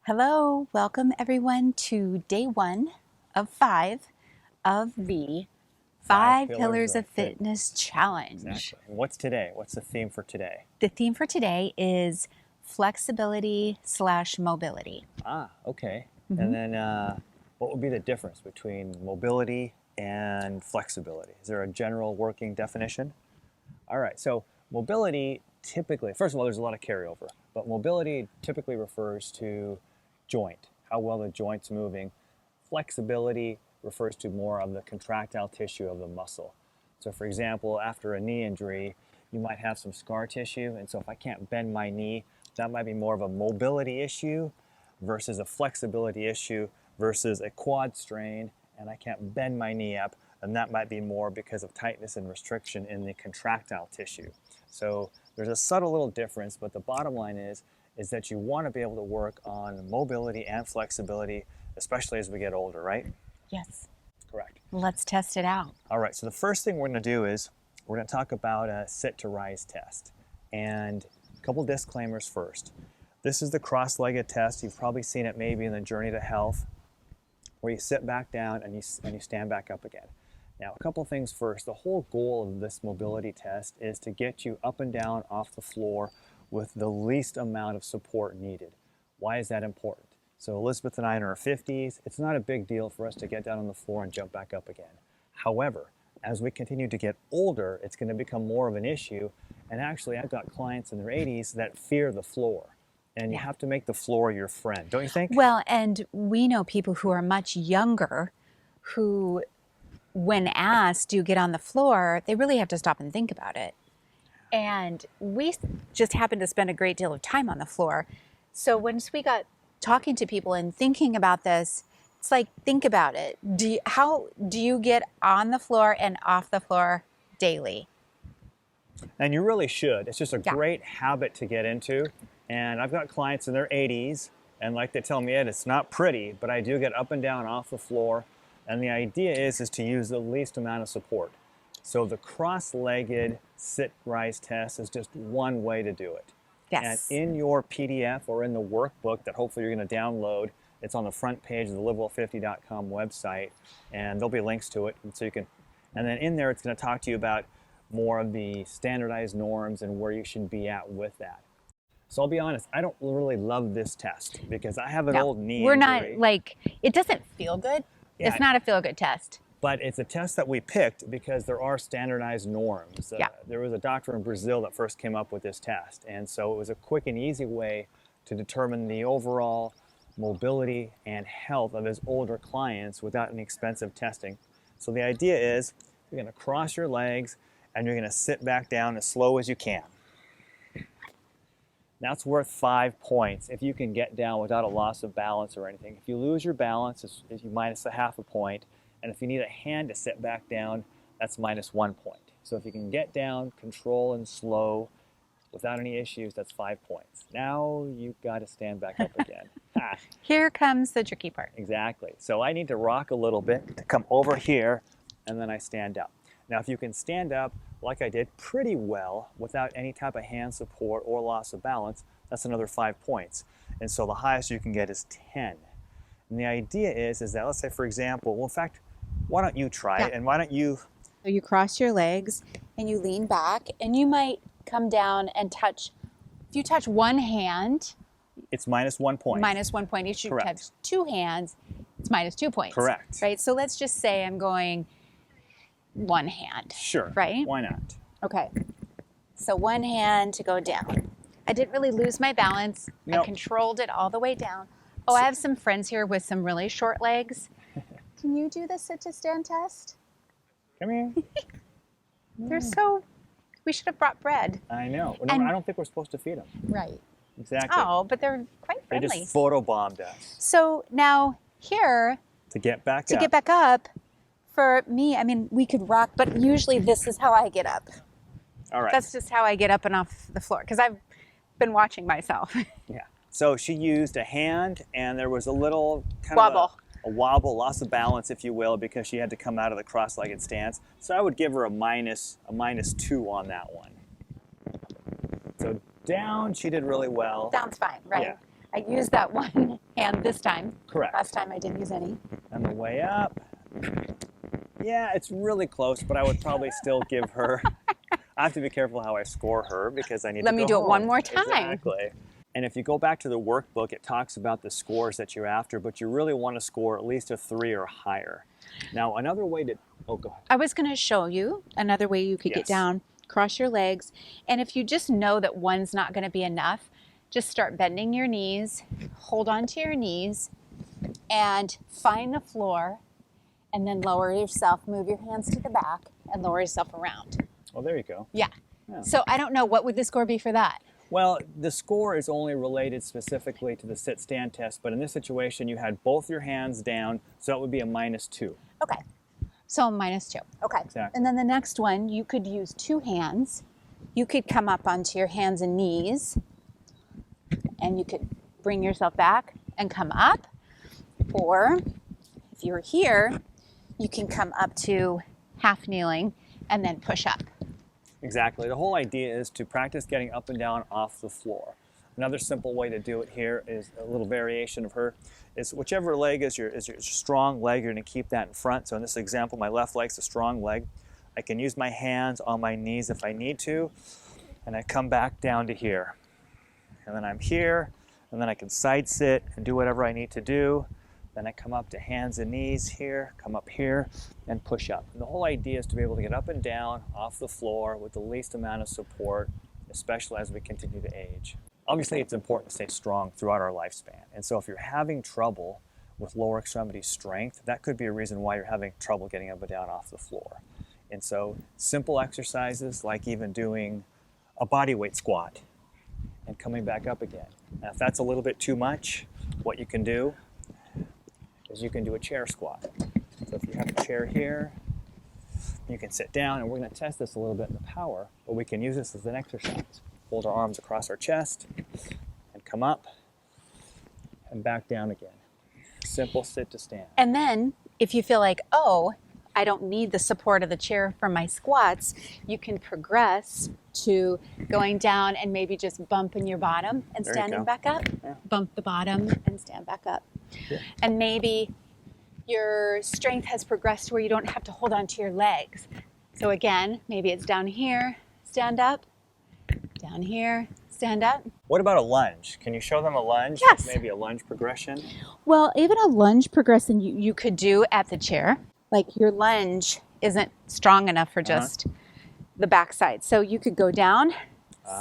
Hello, welcome everyone to day 1 of 5 of the 5 Pillars of Fitness Challenge. Exactly. And what's today? What's the theme for today? The theme for today is flexibility/mobility. Okay. And then what would be the difference between mobility and flexibility? Is there a general working definition? All right, so mobility typically, first of all, there's a lot of carryover, but mobility typically refers to joint, how well the joint's moving. Flexibility refers to more of the contractile tissue of the muscle. So for example, after a knee injury, you might have some scar tissue, and so if I can't bend my knee, that might be more of a mobility issue versus a flexibility issue versus a quad strain, and I can't bend my knee up, and that might be more because of tightness and restriction in the contractile tissue. So there's a subtle little difference, but the bottom line is that you want to be able to work on mobility and flexibility, especially as we get older, right? Yes. Correct. Let's test it out. All right, so the first thing we're going to do is we're going to talk about a sit to rise test. And a couple disclaimers first. This is the cross-legged test. You've probably seen it maybe in the Journey to Health, where you sit back down and you stand back up again. Now, a couple things first. The whole goal of this mobility test is to get you up and down off the floor with the least amount of support needed. Why is that important? So Elizabeth and I in our 50s, it's not a big deal for us to get down on the floor and jump back up again. However, as we continue to get older, it's going to become more of an issue. And actually, I've got clients in their 80s that fear the floor. And you have to make the floor your friend, don't you think? Well, and we know people who are much younger who, when asked, do you get on the floor, they really have to stop and think about it. And we just happen to spend a great deal of time on the floor. So once we got talking to people and thinking about this, it's like, think about it. How do you get on the floor and off the floor daily? And you really should. It's just a great habit to get into. And I've got clients in their 80s, and like they tell me, Ed, it's not pretty, but I do get up and down off the floor. And the idea is to use the least amount of support. So the cross-legged sit-rise test is just one way to do it. Yes. And in your PDF or in the workbook that hopefully you're going to download, it's on the front page of the livewell50.com website, and there'll be links to it, and so you can. And then in there, it's going to talk to you about more of the standardized norms and where you should be at with that. So I'll be honest, I don't really love this test because I have an old knee We're injury. not like, it doesn't feel good. Yeah, it's not a feel-good test. But it's a test that we picked because there are standardized norms. There was a doctor in Brazil that first came up with this test. And so it was a quick and easy way to determine the overall mobility and health of his older clients without any expensive testing. So the idea is you're going to cross your legs and you're going to sit back down as slow as you can. That's worth 5 points if you can get down without a loss of balance or anything. If you lose your balance, it's minus a half a point. And if you need a hand to sit back down, that's minus 1 point. So if you can get down, control and slow without any issues, that's 5 points. Now you've got to stand back up again. Here comes the tricky part. Exactly. So I need to rock a little bit to come over here, and then I stand up. Now if you can stand up like I did pretty well without any type of hand support or loss of balance, that's another 5 points. And so the highest you can get is 10. And the idea is that, let's say for example, well in fact, why don't you try it, and why don't you... So you cross your legs and you lean back, and you might come down and touch, if you touch one hand, it's minus 1 point. Minus 1 point. If you touch two hands, it's minus 2 points. Correct. Right? So let's just say I'm going one hand. Sure. Right? Why not? Okay. So one hand to go down. I didn't really lose my balance. Nope. I controlled it all the way down. Oh, I have some friends here with some really short legs. Can you do the sit-to-stand test? Come here. They're so... We should have brought bread. I know. No, I don't think we're supposed to feed them. Right. Exactly. Oh, but they're quite friendly. They just photobombed us. So now here... To get back up. To get back up, for me, I mean, we could rock, but usually this is how I get up. All right. That's just how I get up and off the floor, because I've been watching myself. Yeah. So she used a hand, and there was a little kind wobble. of a wobble, loss of balance, if you will, because she had to come out of the cross-legged stance. So I would give her a minus 2 on that one. So down, she did really well. Down's fine, right? Yeah. I used that one hand this time. Correct. Last time I didn't use any. And the way up. Yeah, it's really close, but I would probably still give her. I have to be careful how I score her because I need Let to me go do it home. one more time. Exactly. And if you go back to the workbook, it talks about the scores that you're after, but you really want to score at least a 3 or higher. Now, another way to, oh, go ahead. I was going to show you another way you could get Yes. down, cross your legs, and if you just know that one's not going to be enough, just start bending your knees, hold on to your knees, and find the floor, and then lower yourself, move your hands to the back, and lower yourself around. Oh, there you go. Yeah. Yeah. So I don't know, what would the score be for that? Well, the score is only related specifically to the sit-stand test, but in this situation, you had both your hands down, so it would be a -2. Okay. So -2. Okay. Exactly. And then the next one, you could use 2 hands. You could come up onto your hands and knees, and you could bring yourself back and come up. Or if you're here, you can come up to half kneeling and then push up. Exactly. The whole idea is to practice getting up and down off the floor. Another simple way to do it here is a little variation of her. Is whichever leg is your strong leg, you're going to keep that in front. So in this example, my left leg's a strong leg. I can use my hands on my knees if I need to, and I come back down to here. And then I'm here, and then I can side sit and do whatever I need to do. Then I come up to hands and knees here, come up here, and push up. And the whole idea is to be able to get up and down off the floor with the least amount of support, especially as we continue to age. Obviously, it's important to stay strong throughout our lifespan. And so if you're having trouble with lower extremity strength, that could be a reason why you're having trouble getting up and down off the floor. And so simple exercises like even doing a body weight squat and coming back up again. Now, if that's a little bit too much, what you can do is you can do a chair squat. So if you have a chair here, you can sit down, and we're going to test this a little bit in the power, but we can use this as an exercise. Hold our arms across our chest and come up and back down again. Simple sit to stand. And then if you feel like, oh, I don't need the support of the chair for my squats, you can progress to going down and maybe just bumping your bottom and There you standing go. back up. Yeah. Bump the bottom and stand back up. Yeah. And maybe your strength has progressed to where you don't have to hold on to your legs. So again, maybe it's down here, stand up, down here, stand up. What about a lunge? Can you show them a lunge? Yes. Maybe a lunge progression? Well, even a lunge progression you could do at the chair. Like your lunge isn't strong enough for just the backside. So you could go down,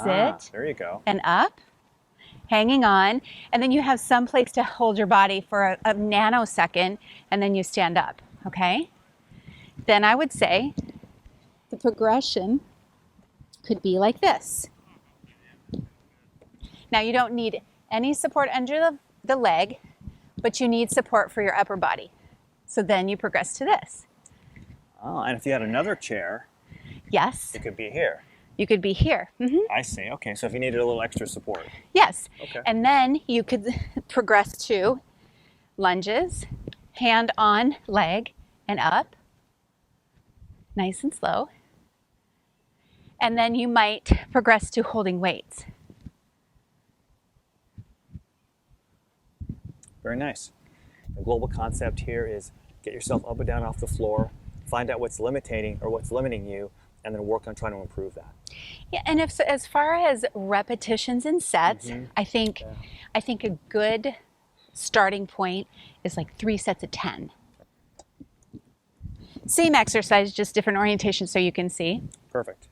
sit, there you go. and up, hanging on, and then you have some place to hold your body for a nanosecond, and then you stand up, okay? Then I would say the progression could be like this. Now you don't need any support under the leg, but you need support for your upper body. So then you progress to this. Oh, and if you had another chair, Yes, it could be here. you could be here. I see. Okay, so if you needed a little extra support. Yes. Okay. And then you could progress to lunges, hand on leg and up, nice and slow. And then you might progress to holding weights. Very nice. The global concept here is get yourself up and down off the floor, find out what's limiting you, and then work on trying to improve that. Yeah, and if as far as repetitions and sets, I think a good starting point is like 3 sets of 10. Same exercise, just different orientation so you can see. Perfect.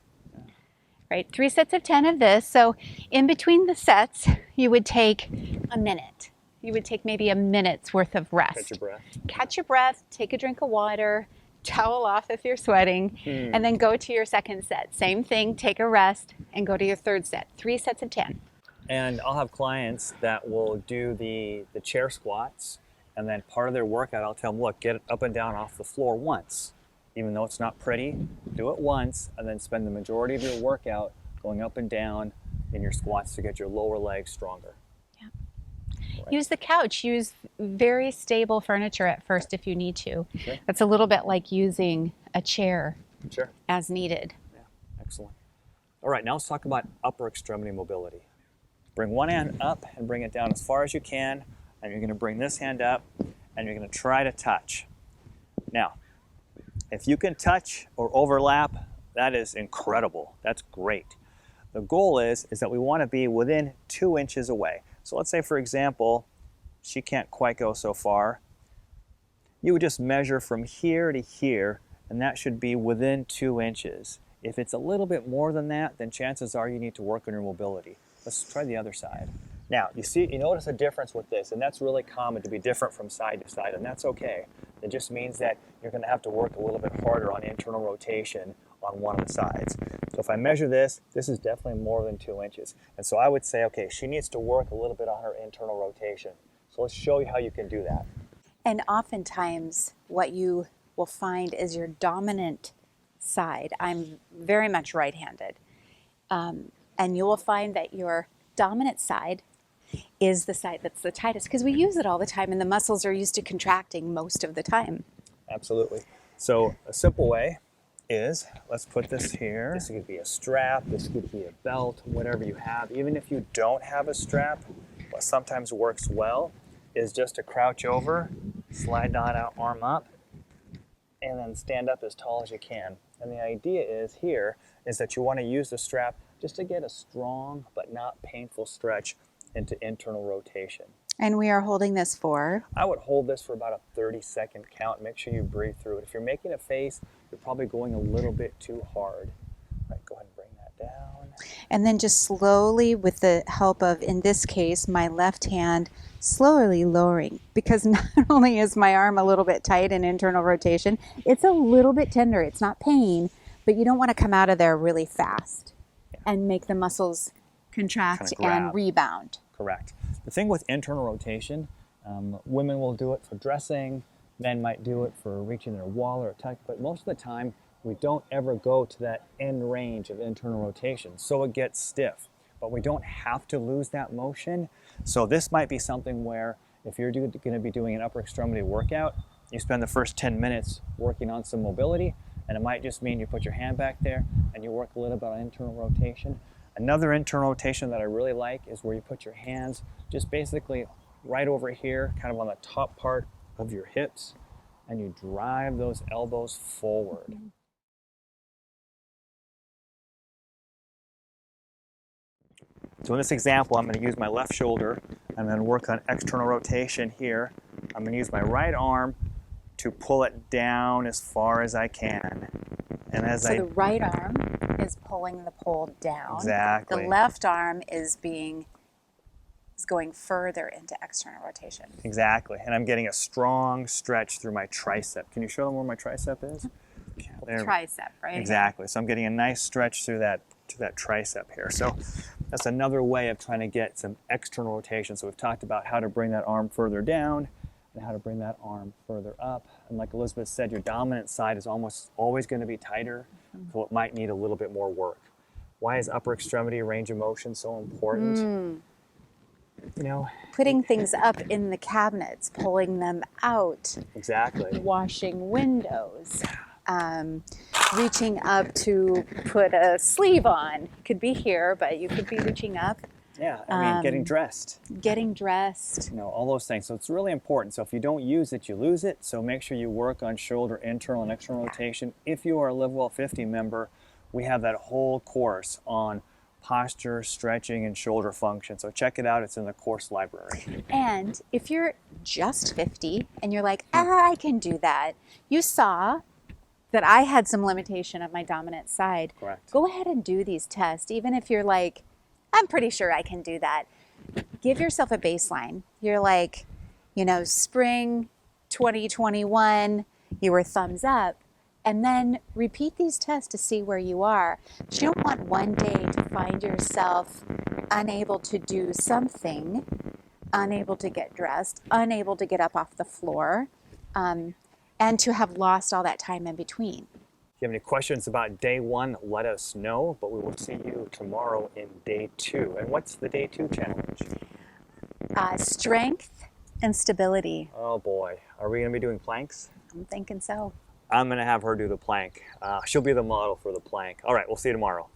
Right, 3 sets of 10 of this. So in between the sets, you would take a minute. You would take maybe a minute's worth of rest. Catch your breath. Catch your breath, take a drink of water, towel off if you're sweating, and then go to your second set. Same thing, take a rest and go to your third set. 3 sets of 10. And I'll have clients that will do the chair squats, and then part of their workout, I'll tell them, look, get up and down off the floor once. Even though it's not pretty, do it once, and then spend the majority of your workout going up and down in your squats to get your lower legs stronger. Yeah. Right. Use the couch. Use very stable furniture at first if you need to. Sure. That's a little bit like using a chair Sure. as needed. Yeah, excellent. All right, now let's talk about upper extremity mobility. Bring one hand up and bring it down as far as you can, and you're going to bring this hand up, and you're going to try to touch. Now, if you can touch or overlap, that is incredible. That's great. The goal is that we want to be within 2 inches away. So let's say, for example, she can't quite go so far. You would just measure from here to here, and that should be within 2 inches. If it's a little bit more than that, then chances are you need to work on your mobility. Let's try the other side. Now, you notice a difference with this, and that's really common to be different from side to side, and that's okay. It just means that you're going to have to work a little bit harder on internal rotation on one of the sides. So if I measure this, this is definitely more than 2 inches. And so I would say, okay, she needs to work a little bit on her internal rotation. So let's show you how you can do that. And oftentimes what you will find is your dominant side. I'm very much right-handed. And you will find that your dominant side is the side that's the tightest because we use it all the time and the muscles are used to contracting most of the time. Absolutely. So a simple way is, let's put this here. This could be a strap, this could be a belt, whatever you have. Even if you don't have a strap, what sometimes works well is just to crouch over, slide that arm up, and then stand up as tall as you can. And the idea is that you want to use the strap just to get a strong but not painful stretch into internal rotation. And we are holding this for? I would hold this for about a 30-second count. Make sure you breathe through it. If you're making a face, you're probably going a little bit too hard. All right, go ahead and bring that down. And then just slowly, with the help of, in this case, my left hand, slowly lowering, because not only is my arm a little bit tight in internal rotation, it's a little bit tender. It's not pain, but you don't want to come out of there really fast and make the muscles contract and rebound. Correct. The thing with internal rotation, women will do it for dressing, men might do it for reaching their wall or tuck, but most of the time we don't ever go to that end range of internal rotation, so it gets stiff. But we don't have to lose that motion. So this might be something where if you're going to be doing an upper extremity workout, you spend the first 10 minutes working on some mobility, and it might just mean you put your hand back there and you work a little bit on internal rotation. Another internal rotation that I really like is where you put your hands just basically right over here, kind of on the top part of your hips, and you drive those elbows forward. So in this example, I'm going to use my left shoulder. I'm going to work on external rotation here. I'm going to use my right arm to pull it down as far as I can. And the right arm is pulling the pole down. Exactly. The left arm is going further into external rotation. Exactly. And I'm getting a strong stretch through my tricep. Can you show them where my tricep is? There. Tricep, right? Exactly. So I'm getting a nice stretch through that tricep here. So that's another way of trying to get some external rotation. So we've talked about how to bring that arm further down and how to bring that arm further up. And like Elizabeth said, your dominant side is almost always going to be tighter, so it might need a little bit more work. Why is upper extremity range of motion so important? You know, putting things up in the cabinets, pulling them out. Exactly. Washing windows. Reaching up to put a sleeve on. Could be here, but you could be reaching up. Yeah, I mean, getting dressed. Getting dressed. You know, all those things. So it's really important. So if you don't use it, you lose it. So make sure you work on shoulder internal and external rotation. If you are a Live Well 50 member, we have that whole course on posture, stretching, and shoulder function. So check it out. It's in the course library. And if you're just 50 and you're like, I can do that. You saw that I had some limitation of my dominant side. Correct. Go ahead and do these tests. Even if you're like, I'm pretty sure I can do that. Give yourself a baseline. You're like, spring 2021, you were thumbs up. And then repeat these tests to see where you are. But you don't want one day to find yourself unable to do something, unable to get dressed, unable to get up off the floor, and to have lost all that time in between. If you have any questions about day 1, let us know, but we will see you tomorrow in day 2. And what's the day 2 challenge? Strength and stability. Oh boy, are we going to be doing planks? I'm thinking so. I'm going to have her do the plank. She'll be the model for the plank. All right, we'll see you tomorrow.